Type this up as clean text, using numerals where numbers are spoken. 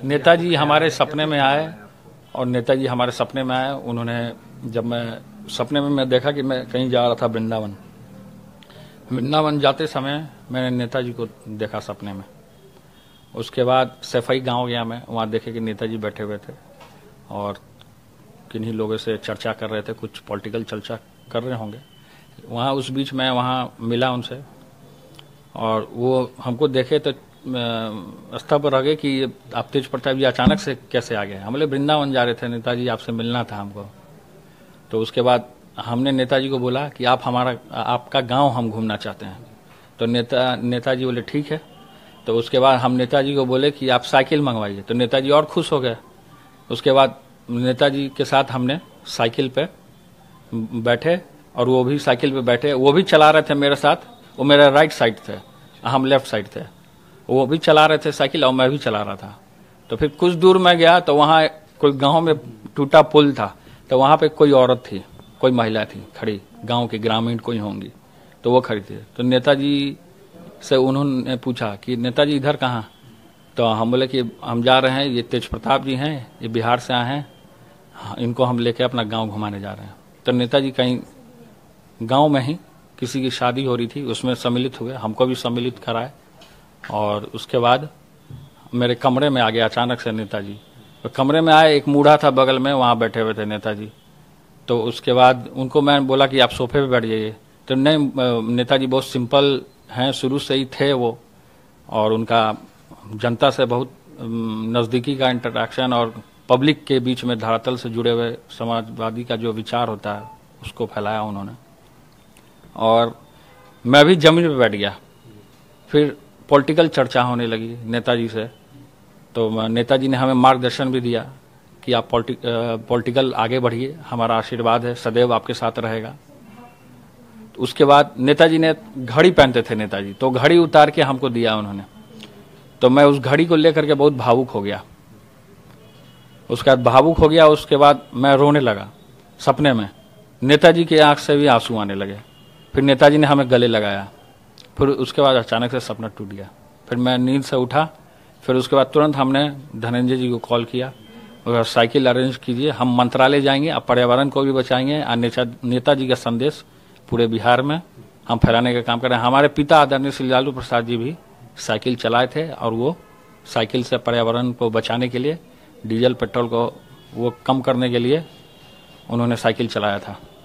नेताजी हमारे सपने में आए और नेताजी हमारे सपने में आए। उन्होंने, जब मैं सपने में मैं देखा कि मैं कहीं जा रहा था वृंदावन जाते समय मैंने नेताजी को देखा सपने में। उसके बाद सफाई गांव गया मैं, वहाँ देखे कि नेताजी बैठे हुए थे और किन्हीं लोगों से चर्चा कर रहे थे, कुछ पॉलिटिकल चर्चा कर रहे होंगे वहाँ। उस बीच मैं वहाँ मिला उनसे और वो हमको देखे तो अवस्था पर रह गए कि आप तेज प्रताप जी अचानक से कैसे आ गए। हम बोले वृंदावन जा रहे थे, नेताजी आपसे मिलना था हमको। तो उसके बाद हमने नेताजी को बोला कि आपका गांव हम घूमना चाहते हैं। तो नेताजी बोले ठीक है। तो उसके बाद हम नेताजी को बोले कि आप साइकिल मंगवाइए, तो नेताजी और खुश हो गए। उसके बाद नेताजी के साथ हमने साइकिल पे बैठे और वो भी साइकिल पे बैठे। वो भी चला रहे थे मेरे साथ, वो मेरा राइट साइड थे, हम लेफ्ट साइड थे। वो भी चला रहे थे साइकिल और मैं भी चला रहा था। तो फिर कुछ दूर मैं गया तो वहाँ कोई गांव में टूटा पुल था, तो वहाँ पे कोई औरत थी, कोई महिला थी खड़ी, गांव की ग्रामीण कोई होंगी, तो वो खड़ी थी। तो नेताजी से उन्होंने पूछा कि नेताजी इधर कहाँ? तो हम बोले कि हम जा रहे हैं, ये तेज प्रताप जी हैं, ये बिहार से आए हैं, इनको हम लेके अपना गाँव घुमाने जा रहे हैं। तो नेताजी कहीं गाँव में ही किसी की शादी हो रही थी, उसमें सम्मिलित हुए, हमको भी सम्मिलित कराए। और उसके बाद मेरे कमरे में आ गया अचानक से नेताजी। तो कमरे में आए, एक बूढ़ा था बगल में, वहाँ बैठे हुए थे नेताजी। तो उसके बाद उनको मैं बोला कि आप सोफे पे बैठ जाइए। तो नहीं, नेताजी बहुत सिंपल हैं, शुरू से ही थे वो, और उनका जनता से बहुत नज़दीकी का इंटरेक्शन और पब्लिक के बीच में धरातल से जुड़े हुए समाजवादी का जो विचार होता है उसको फैलाया उन्होंने। और मैं भी जमीन पे बैठ गया। फिर पॉलिटिकल चर्चा होने लगी नेताजी से। तो नेताजी ने हमें मार्गदर्शन भी दिया कि आप पॉलिटिकल आगे बढ़िए, हमारा आशीर्वाद है, सदैव आपके साथ रहेगा। तो उसके बाद नेताजी ने घड़ी पहनते थे नेताजी, तो घड़ी उतार के हमको दिया उन्होंने। तो मैं उस घड़ी को लेकर के बहुत भावुक हो गया। उसके बाद भावुक हो गया, उसके बाद मैं रोने लगा सपने में। नेताजी की आंख से भी आंसू आने लगे। फिर नेताजी ने हमें गले लगाया। फिर उसके बाद अचानक से सपना टूट गया। फिर मैं नींद से उठा। फिर उसके बाद तुरंत हमने धनंजय जी को कॉल किया और साइकिल अरेंज कीजिए, हम मंत्रालय जाएंगे, अब पर्यावरण को भी बचाएंगे और नेताजी का संदेश पूरे बिहार में हम फैलाने का काम कर रहे हैं। हमारे पिता आदरणीय श्री लालू प्रसाद जी भी साइकिल चलाए थे और वो साइकिल से पर्यावरण को बचाने के लिए, डीजल पेट्रोल को वो कम करने के लिए उन्होंने साइकिल चलाया था।